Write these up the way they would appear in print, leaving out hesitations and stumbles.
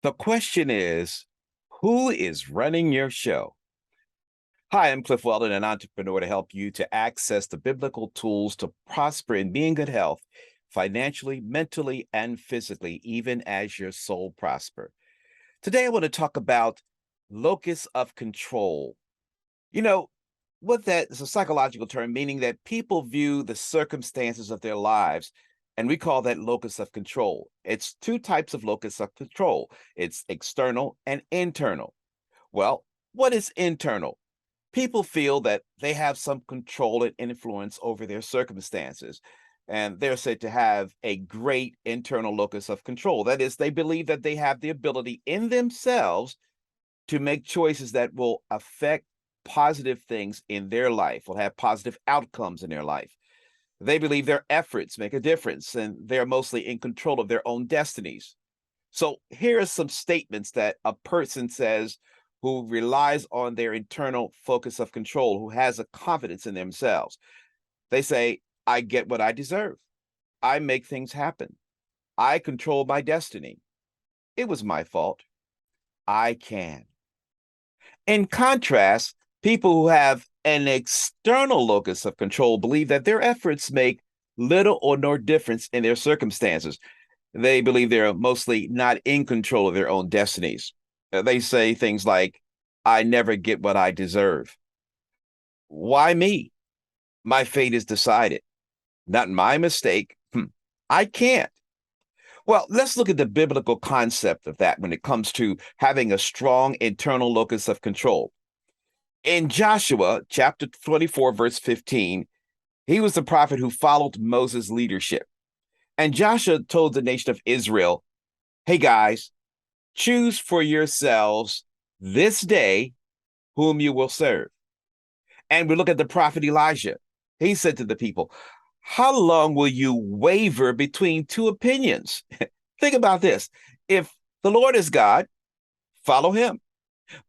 The question is, who is running your show? Hi, I'm Cliff Weldon, an entrepreneur to help you to access the biblical tools to prosper and be in good health, financially, mentally, and physically, even as your soul prosper. Today, I want to talk about locus of control. You know, what that is a psychological term, meaning that people view the circumstances of their lives, and we call that locus of control. It's two types of locus of control. It's external and internal. Well, what is internal? People feel that they have some control and influence over their circumstances, and they're said to have a great internal locus of control. That is, they believe that they have the ability in themselves to make choices that will affect positive things in their life, will have positive outcomes in their life. They believe their efforts make a difference and they're mostly in control of their own destinies. So here are some statements that a person says who relies on their internal focus of control, who has a confidence in themselves. They say, I get what I deserve. I make things happen. I control my destiny. It was my fault. I can. In contrast, people who have an external locus of control believe that their efforts make little or no difference in their circumstances. They believe they're mostly not in control of their own destinies. They say things like, I never get what I deserve. Why me? My fate is decided. Not my mistake. I can't. Well, let's look at the biblical concept of that when it comes to having a strong internal locus of control. In Joshua chapter 24, verse 15, he was the prophet who followed Moses' leadership. And Joshua told the nation of Israel, hey guys, choose for yourselves this day whom you will serve. And we look at the prophet Elijah. He said to the people, how long will you waver between two opinions? Think about this. If the Lord is God, follow him.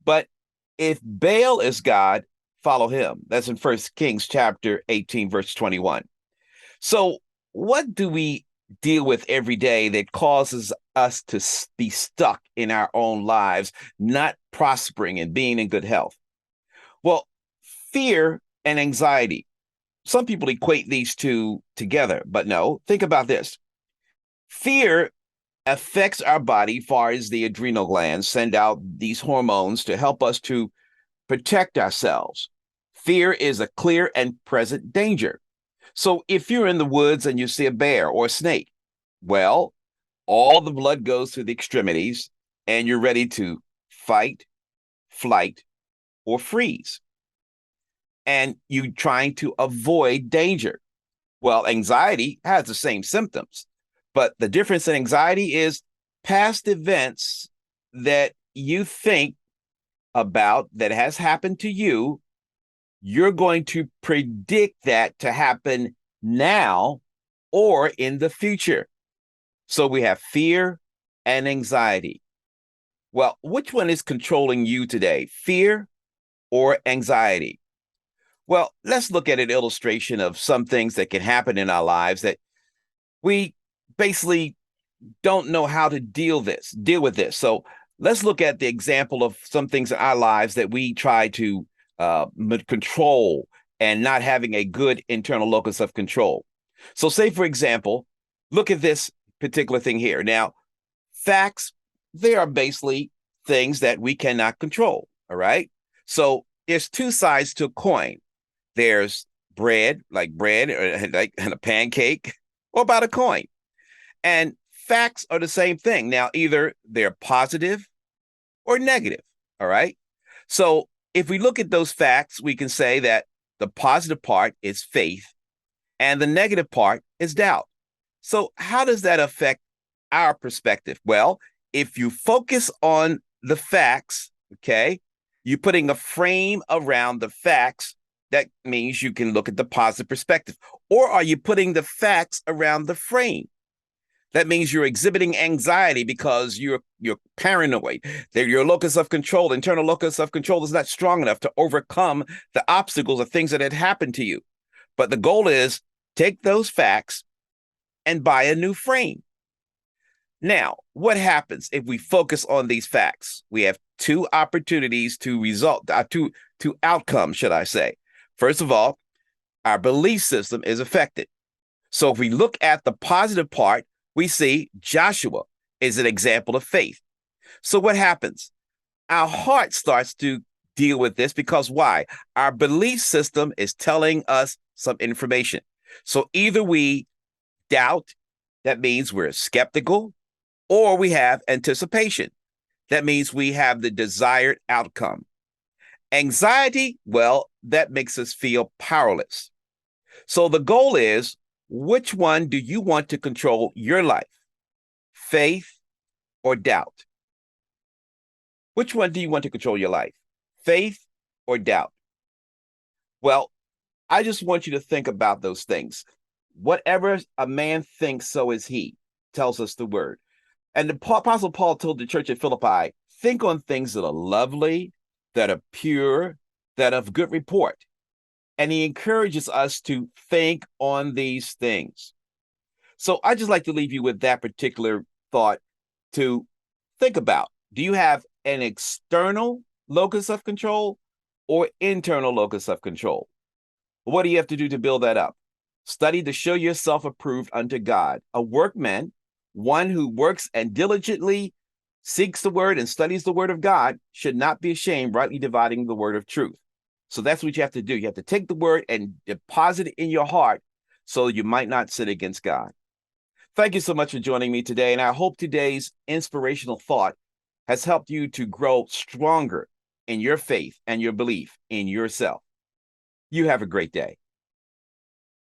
But if Baal is God, follow him. That's in First Kings chapter 18, verse 21. So what do we deal with every day that causes us to be stuck in our own lives, not prospering and being in good health? Well, fear and anxiety. Some people equate these two together, but no, think about this. Fear affects our body far as the adrenal glands send out these hormones to help us to protect ourselves. Fear is a clear and present danger. So if you're in the woods and you see a bear or a snake, well, all the blood goes through the extremities and you're ready to fight, flight, or freeze. And you're trying to avoid danger. Well, anxiety has the same symptoms, but the difference in anxiety is past events that you think about that has happened to you, you're going to predict that to happen now or in the future. So we have fear and anxiety. Well, which one is controlling you today, fear or anxiety? Well, let's look at an illustration of some things that can happen in our lives that we basically don't know how to deal with this. So let's look at the example of some things in our lives that we try to control and not having a good internal locus of control. So say, for example, look at this particular thing here. Now, facts, they are basically things that we cannot control. All right. So there's two sides to a coin. There's bread, like bread, or like and a pancake, or about a coin. And facts are the same thing. Now, either they're positive or negative. All right. So if we look at those facts, we can say that the positive part is faith and the negative part is doubt. So, how does that affect our perspective? Well, if you focus on the facts, okay, you're putting a frame around the facts. That means you can look at the positive perspective. Or are you putting the facts around the frame? That means you're exhibiting anxiety because you're paranoid. That your locus of control, internal locus of control, is not strong enough to overcome the obstacles of things that had happened to you. But the goal is take those facts and buy a new frame. Now, what happens if we focus on these facts? We have two opportunities to result, two outcomes, should I say. First of all, our belief system is affected. So if we look at the positive part, we see Joshua is an example of faith. So what happens? Our heart starts to deal with this because why? Our belief system is telling us some information. So either we doubt, that means we're skeptical, or we have anticipation. That means we have the desired outcome. Anxiety, well, that makes us feel powerless. So the goal is, which one do you want to control your life? Faith or doubt? Which one do you want to control your life? Faith or doubt? Well, I just want you to think about those things. Whatever a man thinks, so is he, tells us the word. And the Apostle Paul told the church at Philippi, think on things that are lovely, that are pure, that are of good report. And he encourages us to think on these things. So I just like to leave you with that particular thought to think about. Do you have an external locus of control or internal locus of control? What do you have to do to build that up? Study to show yourself approved unto God, a workman, one who works and diligently seeks the word and studies the word of God, should not be ashamed, rightly dividing the word of truth. So that's what you have to do. You have to take the word and deposit it in your heart so you might not sin against God. Thank you so much for joining me today. And I hope today's inspirational thought has helped you to grow stronger in your faith and your belief in yourself. You have a great day.